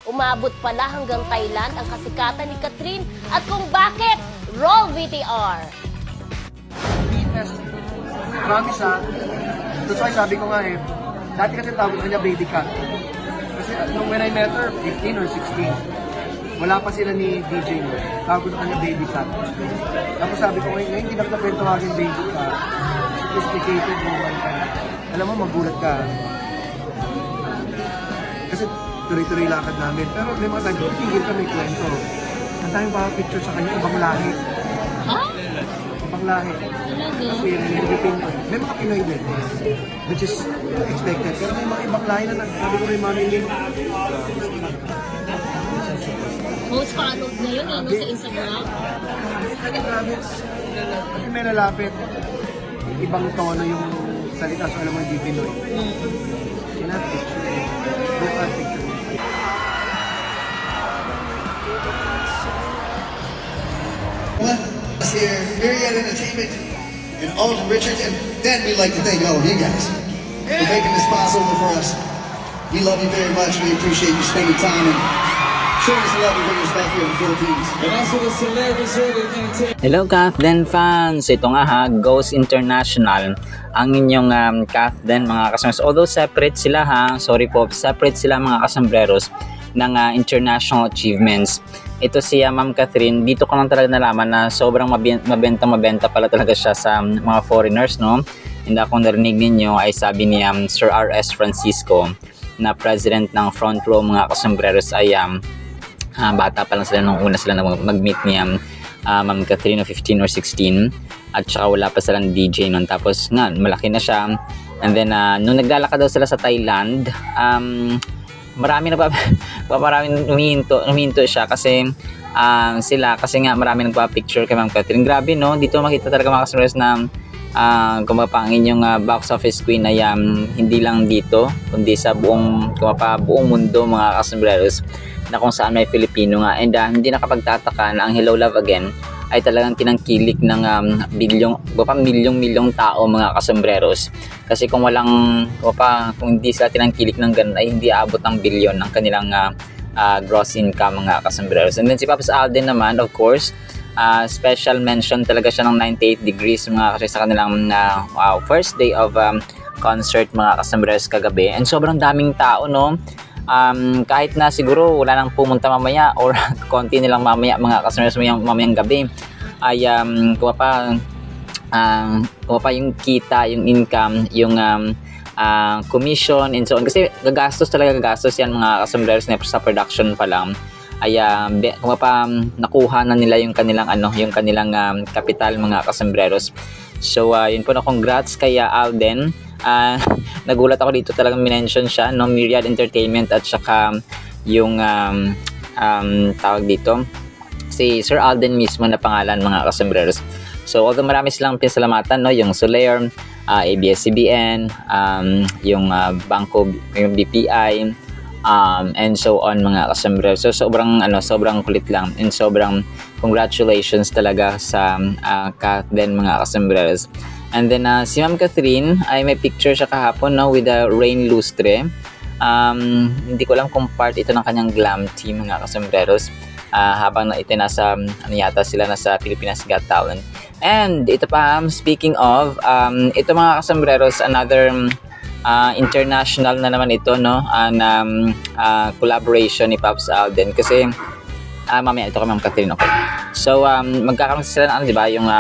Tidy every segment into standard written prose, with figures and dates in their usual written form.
Umabot pala hanggang Thailand ang kasikatan ni Catherine at kung bakit, roll VTR! Promise ha. That's why sabi ko nga dati kasi tawag niya baby cat. Kasi when I met her, 15 or 16, wala pa sila ni DJ mo. Tawag ko na kanya baby cat. Tapos sabi ko ngayon, hindi na kita pwede tawagin baby cat. Sophisticated woman ka. Alam mo, magulat ka. Kasi tuloy-tuloy lakad namin. Pero may mga tayo, tigil ka may kwento. Ang daming mga picture sa kanya, ibang lahi. Ibang lahi. Kasi may mga Pinoy din. Which is expected. Pero may mga ibang lahi na sabi ko rin mami din. Most followed na yun, sa Instagram? Grabe. Kasi may lalapit. Ibang tono yung salita. So alam mo, hindi Pinoy. Yun ang picture. Look at picture. Here, Myriad Entertainment, and Alden Richards, and then we'd like to thank all of you guys for making this possible for us. We love you very much. We appreciate you spending time and showing us love and bringing us back here in the Philippines. And also the celebrities entertainment. Hello Kathden fans! Ito nga ha, Ghost International ang inyong Kathden mga kasambreros. Although separate sila ha, sorry po, separate sila mga kasambreros ng international achievements. Ito si Ma'am Catherine, dito ko lang talaga nalaman na sobrang mabenta pala talaga siya sa mga foreigners, no? And akong narinig ninyo ay sabi ni Sir R.S. Francisco na president ng Front Row mga kasambreros ay bata pa lang sila nung una sila na mag-meet ni Ma'am Catherine, 15 or 16, at saka wala pa silang DJ nun. Tapos nga, malaki na siya. And then, nung naglalakad daw sila sa Thailand, maraming humihinto siya kasi kasi nga marami nagpa-picture kay Ma'am Catherine. Grabe no, dito makita talaga mga kasambreros na kumapang inyong box office queen ay hindi lang dito kundi sa buong mundo mga kasambreros na kung saan may Filipino nga. And hindi nakapagtataka na ang Hello Love Again ay talagang tinangkilik ng milyong tao mga kasambreros. Kasi kung hindi sila tinangkilik ng ganun ay hindi aabot ng bilyon ng kanilang gross income mga kasambreros. And then si Pops Alden naman, of course, special mention talaga siya ng 98 Degrees mga kasi sa kanilang first day of concert mga kasambreros kagabi. And sobrang daming tao no. Kahit na siguro wala nang pumunta mamaya or konti nilang mamaya mga kasambreros mamayang gabi ay yung kita, yung income, yung commission and so on, kasi gagastos yan mga kasambreros na sa production pa lang ay nakuha na nila yung kanilang kapital mga kasambreros. So yun po na, congrats kay Alden. Nagulat ako dito, talagang minention siya no, Myriad Entertainment at saka yung tawag dito si Sir Alden mismo na pangalan mga kasambreros. So although marami silang pinsalamatan no, yung Soler, ABS-CBN, yung Bangko, yung BPI, and so on mga kasambreros. So sobrang kulit lang and sobrang congratulations talaga sa Kathden mga kasambreros. And then si Ma'am Catherine ay may picture siya kahapon no, with a rain lustre. Hindi ko alam kung part ito ng kanyang glam team mga kasambreros. Habang ito nasa nasa Pilipinas Got Talent. And ito pa, speaking of ito mga kasambreros, another international na naman ito no, collaboration ni Pops Alden kasi mamaya ito kay Ma'am Catherine. Okay. So magkakaroon sila ng di ba, yung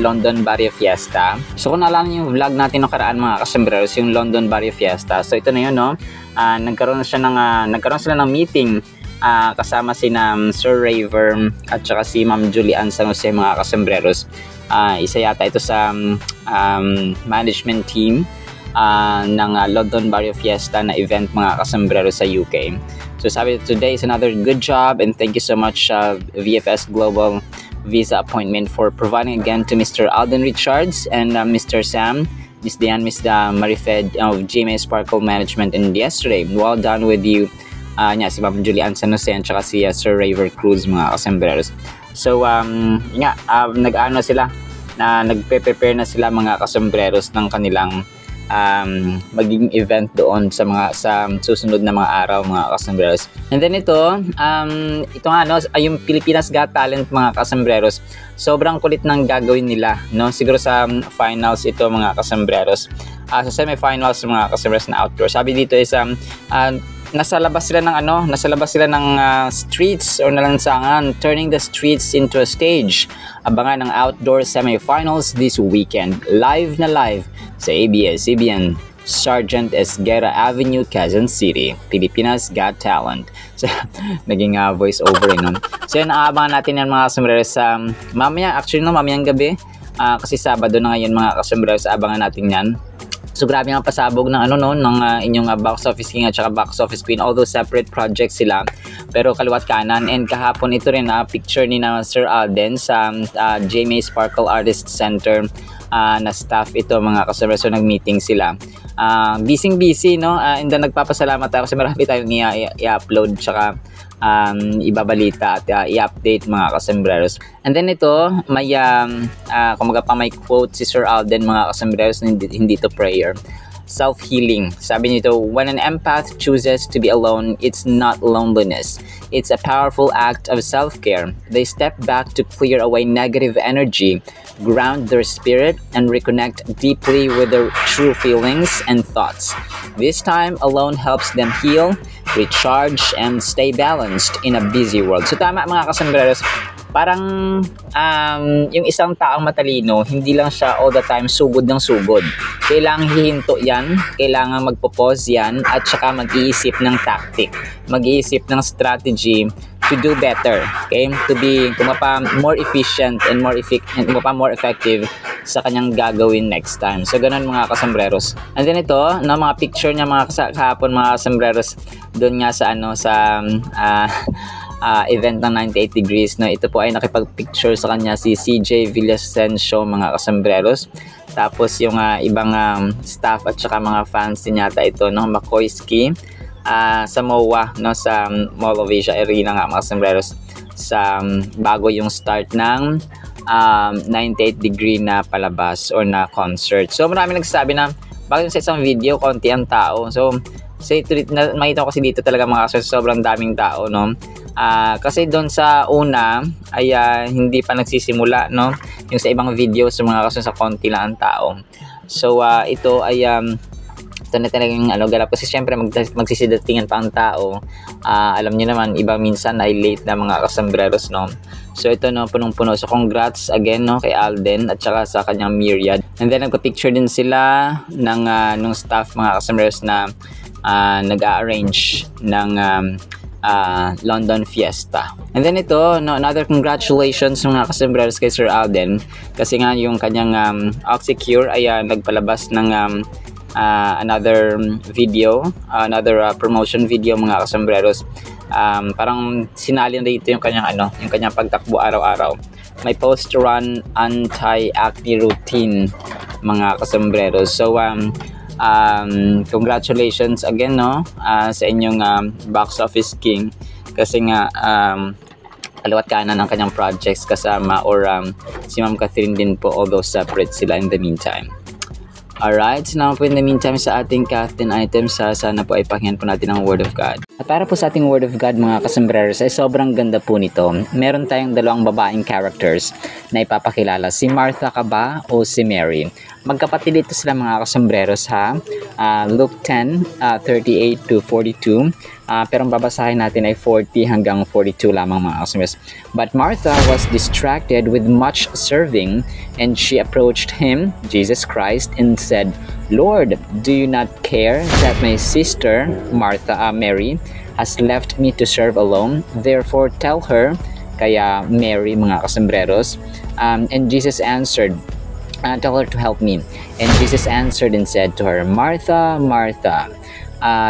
London Barrio Fiesta. So kung naalala niyo yung vlog natin no karaan mga kasambreros, yung London Barrio Fiesta. So ito na yun no. Nagkaroon sila ng meeting kasama si Sir Raver at saka si Ma'am Julian San Jose mga kasambreros. Isa yata ito sa management team ng London Barrio Fiesta na event mga kasambreros sa UK. So sabi, today is another good job and thank you so much VFS Global Visa Appointment for providing again to Mr. Alden Richards and Mr. Sam, Miss Diane, Miss Marifed of GMA Sparkle Management, and yesterday. Well done with you si Ma'am Julian San Jose at saka si Sir Raver Cruz mga kasambreros. So nag-ano sila na nagpe-prepare na sila mga kasambreros ng kanilang magiging event doon sa susunod na mga araw, mga kasambreros. And then ito nga no, ay yung Pilipinas Got Talent, mga kasambreros. Sobrang kulit ng gagawin nila, no? Siguro sa finals ito, mga kasambreros. Sa semifinals, mga kasambreros na outdoor. Sabi dito is nasa labas sila ng streets or nalansangan, turning the streets into a stage. Abangan ang outdoor semifinals this weekend. Live na live sa ABS-CBN, Sergeant Esguerra Avenue, Quezon City. Pilipinas Got Talent. So, naging voice over, no? So, yun, aabangan natin yan, mga kasambreros. Mamayang gabi. Kasi Sabado na ngayon, mga kasambreros. Abangan natin yan. So grabe nga pasabog ng ng inyong box office king at saka box office queen, although separate projects sila pero kaliwat kanan. And kahapon ito rin picture ni na Sir Alden sa GMA Sparkle Artist Center na staff ito, mga kasambreros. So nag-meeting sila. Busy, no? And then nagpapasalamat tayo kasi marami tayong i-upload tsaka ibabalita at i-update, mga kasambreros. And then ito, may may quote si Sir Alden, mga kasambreros, hindi to prayer. Self-healing. Sabi nito, when an empath chooses to be alone, it's not loneliness. It's a powerful act of self-care. They step back to clear away negative energy, ground their spirit, and reconnect deeply with their true feelings and thoughts. This time alone helps them heal, recharge, and stay balanced in a busy world. So tama, mga kasambreros, parang yung isang taong matalino, hindi lang siya all the time sugod ng sugod. Kailangang hihinto yan, kailangan magpo-pause yan, at saka mag-iisip ng tactic, mag-iisip ng strategy to do better, okay? To be more efficient and more effective sa kanyang gagawin next time. So ganun, mga kasambreros. And then ito, mga picture niya, mga kahapon, mga kasambreros, doon nga sa event ng 98 Degrees, no? Ito po ay nakipag-picture sa kanya si CJ Villasencio, mga kasambreros. Tapos yung ibang staff at saka mga fans din yata ito, no? Makoyski sa MOA, no? Sa Mall of Asia Arena nga, mga kasambreros, sa bago yung start ng 98 Degree na palabas or na concert. So marami nagsasabi na bakit sa isang video konti ang tao. So makita ko kasi dito talaga, mga kasambreros, sobrang daming tao, no? Kasi doon sa una ay hindi pa nagsisimula, no? Yung sa ibang videos, mga kasambreros, sa konti lang ang tao. So ito ay ito na talagang ganap kasi syempre magsisidatingan pa ang tao. Alam niyo naman, iba minsan ay late na, mga kasambreros, no? So ito, no, punong-puno. So congrats again, no, kay Alden at saka sa kanyang myriad. And then nagpa-picture din sila ng staff, mga kasambreros, na nag-arrange ng London Fiesta. And then ito, no, another congratulations, mga kasambreros, kay Sir Alden kasi nga yung kanyang Oxycure ay nagpalabas ng another video, another promotion video, mga kasambreros. Parang sinali na dito yung kanyang pagtakbo araw-araw. May post-run anti-acne routine, mga kasambreros. So congratulations again, no, sa inyong box office king kasi nga kaliwat kanan ang kanyang projects kasama or si Ma'am Catherine din po, although separate sila in the meantime. Alright, so naman po in the meantime sa ating Captain items, sana po ay pakinggan po natin ang Word of God. At para po sa ating Word of God, mga kasambreros, ay sobrang ganda po nito. Meron tayong dalawang babaeng characters na ipapakilala, si Martha ka ba o si Mary? Magkapatid ito sila, mga kasambreros, ha? Luke 10:38 to 42. Pero ang babasahin natin ay 40 hanggang 42 lamang, mga kasambreros. But Martha was distracted with much serving, and she approached him, Jesus Christ, and said, Lord, do you not care that my sister, Mary, has left me to serve alone? Therefore tell her, kaya Mary, mga kasambreros. And Jesus answered, tell her to help me. And Jesus answered and said to her, Martha, Martha,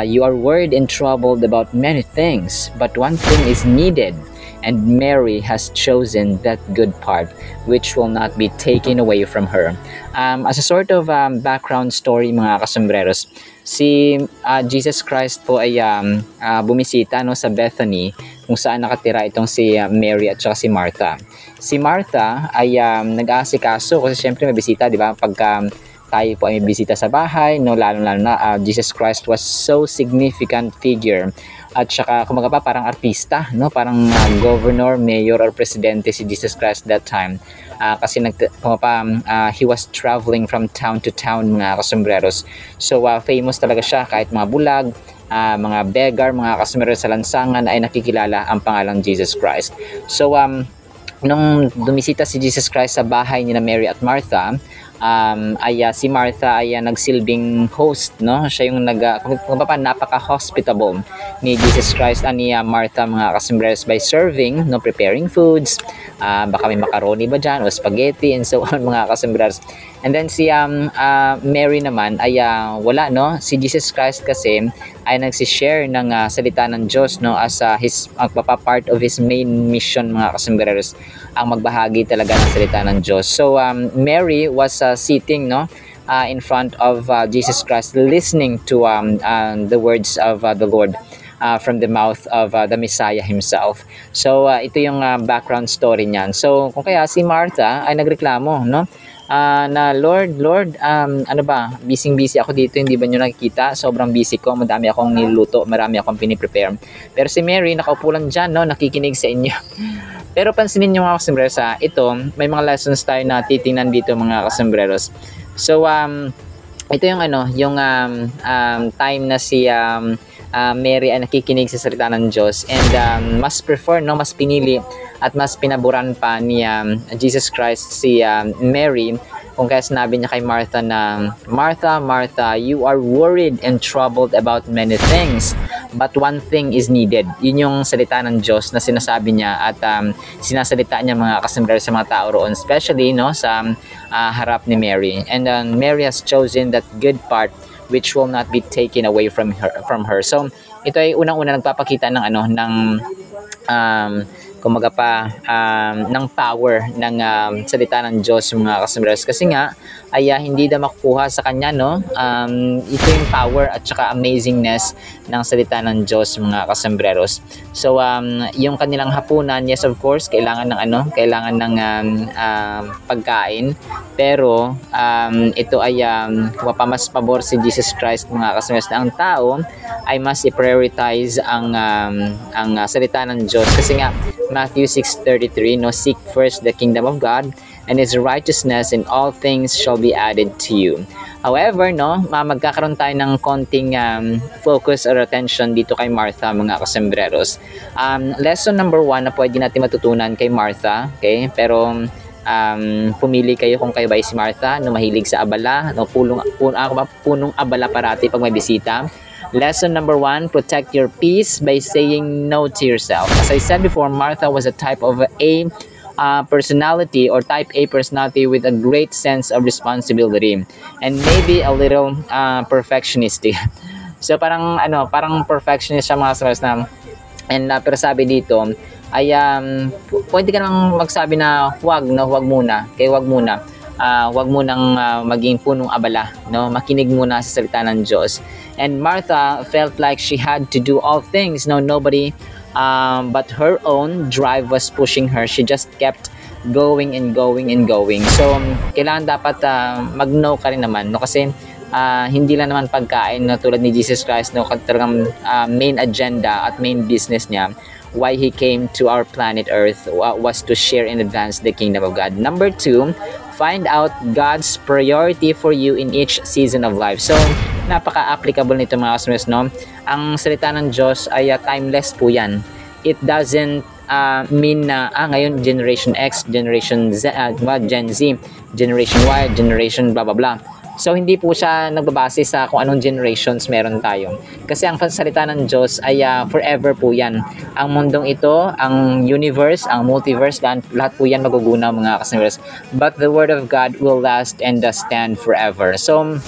you are worried and troubled about many things, but one thing is needed, and Mary has chosen that good part, which will not be taken away from her. As a sort of background story, mga kasambreros, si Jesus Christ po ay bumisita, no, sa Bethany, kung saan nakatira itong si Mary at saka si Martha. Si Martha ay nag-aasikaso kasi syempre may bisita, di ba? Pagka tayo po ay may bisita sa bahay, no, lalo-lalo na Jesus Christ was so significant figure. At saka kumaga pa parang artista, no, parang governor, mayor or presidente si Jesus Christ that time. Kasi he was traveling from town to town, mga kasombreros. So famous talaga siya, kahit mga bulag, mga beggar, mga kasombreros sa lansangan ay nakikilala ang pangalang Jesus Christ. So nung dumisita si Jesus Christ sa bahay ni Mary at Martha, si Martha ay nagsilbing host, no? Siya yung napaka-hospitable ni Jesus Christ ni Martha, mga kasombreros, by serving, no, preparing foods. Baka may macaroni ba dyan o spaghetti and so on, mga kasombreros. And then si Mary naman ay wala, no? Si Jesus Christ kasi ay nagsishare ng salita ng Diyos, no, as his part of his main mission, mga kasombreros, ang magbahagi talaga ng salita ng Diyos. So Mary was sitting, no, in front of Jesus Christ, listening to the words of the Lord from the mouth of the Messiah himself. So ito yung background story niyan. So kung kaya si Martha ay nagreklamo, no, na Lord, ano ba, busy ako dito, hindi ba nyo nakikita? Sobrang busy ko, madami akong niluluto, marami akong piniprepare. Pero si Mary, nakaupo lang dyan, no, nakikinig sa inyo. Pero pansinin nyo, mga kasombreros, ito, may mga lessons tayo na titingnan dito, mga kasombreros. So ito yung time na si Mary ay nakikinig sa salita ng Diyos, and mas prefer, no, mas pinili at mas pinaboran pa ni Jesus Christ si Mary, kung kaya sinabi niya kay Martha na, Martha, Martha, you are worried and troubled about many things, but one thing is needed. Yun yung salita ng Diyos na sinasabi niya at sinasalita niya, mga kasombreros, sa mga tao roon, especially, no, sa harap ni Mary. And Mary has chosen that good part which will not be taken away from her. So ito ay unang-una nagpapakita ng ng power ng salita ng Diyos, mga kasombreros, kasi nga ay hindi na makukuha sa kanya, no, ito yung power at saka amazingness ng salita ng Diyos, mga kasombreros. So yung kanilang hapunan, yes, of course, kailangan ng pagkain, pero ito ay mas pabor si Jesus Christ, mga kasombreros, na ang tao ay mas i-prioritize ang salita ng Diyos, kasi nga Matthew 6:33, no, seek first the kingdom of God and His righteousness, and all things shall be added to you. However, no, magkakaroon tayo ng konting focus or attention dito kay Martha, mga kasombreros. Lesson number 1 na pwede natin matutunan kay Martha, okay? Pero pumili kayo kung kayo ba si Martha, no, mahilig sa abala, no, punong abala parati pag may bisita. Lesson number 1, protect your peace by saying no to yourself. As I said before, Martha was a type of A personality, or type A personality, with a great sense of responsibility and maybe a little perfectionistic. So parang perfectionist siya, mga kasombreros, na, and pero sabi dito ay pwede ka nang magsabi na wag muna. Wag munang maging punong abala, no, makinig muna sa salita ng Diyos. And Martha felt like she had to do all things, no, nobody but her own drive was pushing her. She just kept going and going and going. So kailangan dapat mag-no ka rin naman, no, kasi hindi lang naman pagkain, no, tulad ni Jesus Christ, no, talagang main agenda at main business niya, why He came to our planet Earth, was to share and advance the kingdom of God. Number 2, find out God's priority for you in each season of life. So napaka-applicable nito, mga kasombreros, no? Ang salita ng Diyos ay timeless po yan. It doesn't mean na ngayon Generation X, Generation Z, Gen Z, Generation Y, Generation blah blah blah. So hindi po siya nagbabase sa kung anong generations meron tayo. Kasi ang salita ng Diyos ay forever po yan. Ang mundong ito, ang universe, ang multiverse, lahat po yan magugunaw, mga kasombreros. But the word of God will last and stand forever. So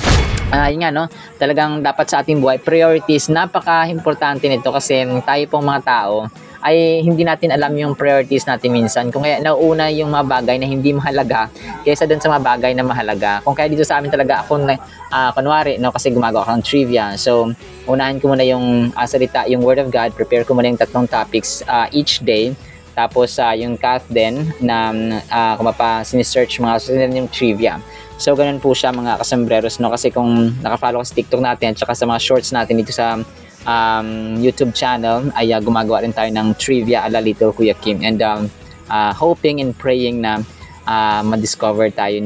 yun nga, no, talagang dapat sa ating buhay, priorities, napaka-importante nito, kasi tayo pong mga tao ay hindi natin alam yung priorities natin minsan. Kung kaya nauna yung mga bagay na hindi mahalaga kaysa dun sa mga bagay na mahalaga. Kung kaya dito sa amin talaga, ako kunwari, no, kasi gumagawa ako ng trivia. So unahin ko muna yung salita, yung Word of God, prepare ko muna yung 3 topics each day Tapos yung Kath din na kung sinisearch mga yung trivia. So ganun po siya mga kasambreros, no? Kasi kung nakafollow ka sa TikTok natin at saka sa mga shorts natin dito sa YouTube channel ay gumagawa rin tayo ng trivia ala Little Kuya Kim, and hoping and praying na ma-discover tayo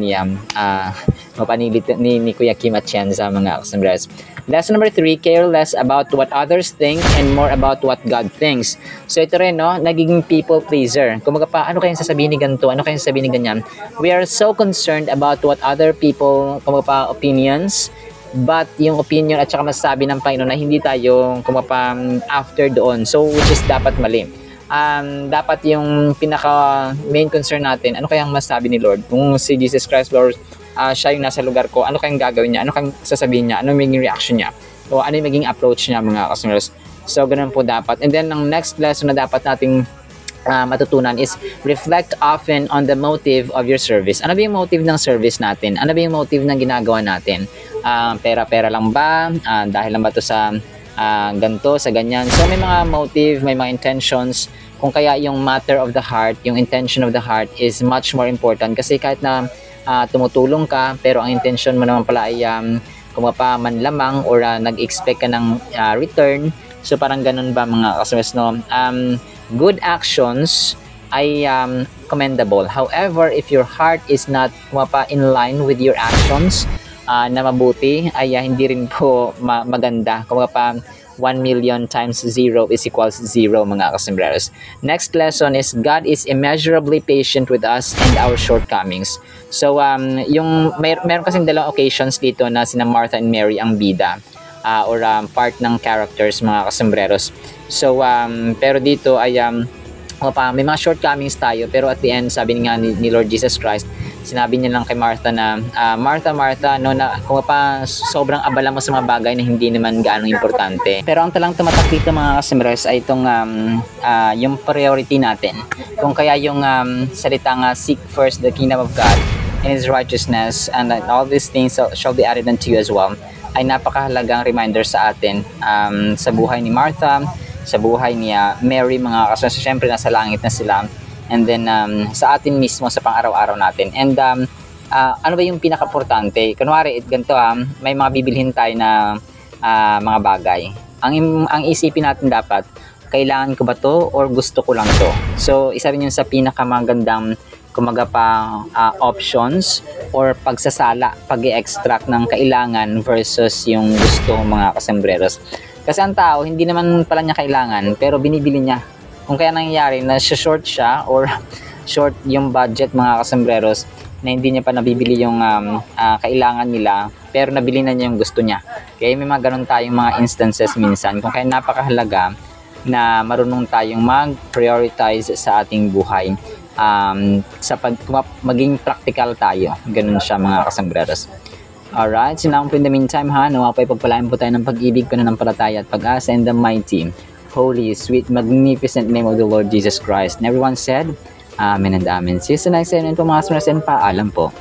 mapanilit ni Kuya Kim at Chenza mga kasambreros. Lesson number 3, care less about what others think and more about what God thinks. So ito rin, no, nagiging people pleaser. Kumaga pa, ano kayang sasabihin ni ganito? Ano kayang sasabihin ni ganyan? We are so concerned about what other people, kumaga pa, opinions, but yung opinion at saka masasabi ng Panginoon na hindi tayo kumaga after doon. So which is dapat mali. Dapat yung pinaka main concern natin, ano kayang masasabi ni Lord? Kung si Jesus Christ, Lord, siya yung nasa lugar ko, ano kayang gagawin niya? Ano kayang sasabihin niya? Ano yung magiging reaction niya? O ano yung magiging approach niya mga customers? So, ganun po dapat. And then, ang next lesson na dapat nating matutunan is reflect often on the motive of your service. Ano ba yung motive ng service natin? Ano ba yung motive ng ginagawa natin? Pera-pera lang ba? Dahil lang ba ito sa ganito, sa ganyan? So, may mga motive, may mga intentions. Kung kaya yung matter of the heart, yung intention of the heart is much more important. Kasi kahit na tumutulong ka, pero ang intention mo naman pala ay manlamang or nag-expect ka ng return. So parang ganun ba mga customers, no? Good actions ay commendable. However, if your heart is not in line with your actions na mabuti, ay hindi rin po maganda. 1 million times 0 is equals 0 mga kasambreros. Next lesson is God is immeasurably patient with us and our shortcomings. So meron kasing dalawang occasions dito na sina Martha and Mary ang bida or part ng characters mga kasambreros. So pero dito ay may mga shortcomings tayo, pero at the end sabi nga ni Lord Jesus Christ, sinabi niya lang kay Martha na Martha, no, na kung sobrang abala mo sa mga bagay na hindi naman gaano importante. Pero ang talang tumatak dito mga kasambreros ay itong yung priority natin. Kung kaya yung salita nga, seek first the kingdom of God and His righteousness, and all these things shall be added unto you as well, ay napakahalagang reminder sa atin sa buhay ni Martha, sa buhay ni Mary mga kasambreros. Siyempre nasa langit na sila, and then sa atin mismo sa pang-araw-araw natin. And ano ba yung pinaka-importante? Kunwari, ganito may mga bibilhin tayo na mga bagay. Ang isipin natin dapat, kailangan ko ba to or gusto ko lang to? So, isa rin yun sa pinakamagandang options or pagsasala, pag-i-extract ng kailangan versus yung gusto mga kasambreros. Kasi ang tao, hindi naman pala niya kailangan, pero binibili niya. Kung kaya nangyayari na short siya or short yung budget mga kasambreros, na hindi niya pa nabibili yung kailangan nila, pero nabili na niya yung gusto niya. Kaya may mga ganun tayong mga instances minsan. Kung kaya napakahalaga na marunong tayong mag-prioritize sa ating buhay. Sa maging practical tayo. Ganun siya mga kasambreros. Alright, so now in the meantime nawapay pagpalain po tayo ng pag-ibig, pananampalataya at pag-asa in the mighty, holy, sweet, magnificent name of the Lord Jesus Christ. And everyone said, Amen and Amen. See you sa next time po mga kasambreros, and paalam po.